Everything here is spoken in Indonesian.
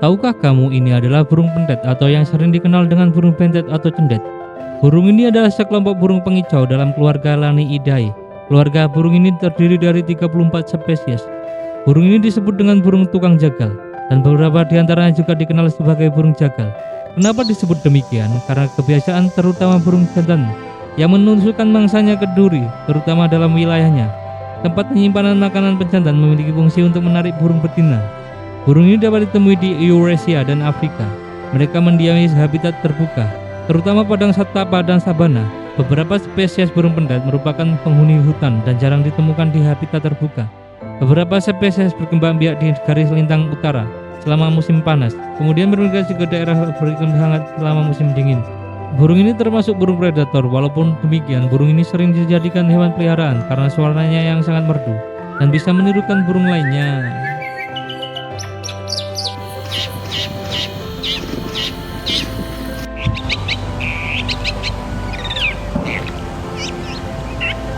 Tahukah kamu ini adalah burung pentet atau yang sering dikenal dengan burung pentet atau cendet? Burung ini adalah sekelompok burung pengicau dalam keluarga Laniidae. Keluarga burung ini terdiri dari 34 spesies. Burung ini disebut dengan burung tukang jagal, dan beberapa diantaranya juga dikenal sebagai burung jagal. Kenapa disebut demikian? Karena kebiasaan terutama burung jantan yang menusukkan mangsanya ke duri, terutama dalam wilayahnya. Tempat penyimpanan makanan pejantan memiliki fungsi untuk menarik burung betina. Burung ini dapat ditemui di Eurasia dan Afrika. Mereka mendiami habitat terbuka, terutama padang tapa dan sabana. Beberapa spesies burung pentet merupakan penghuni hutan dan jarang ditemukan di habitat terbuka. Beberapa spesies berkembang biak di garis lintang utara selama musim panas, kemudian bermigrasi ke daerah beriklim hangat selama musim dingin. Burung ini termasuk burung predator. Walaupun demikian, burung ini sering dijadikan hewan peliharaan karena suaranya yang sangat merdu dan bisa menirukan burung lainnya.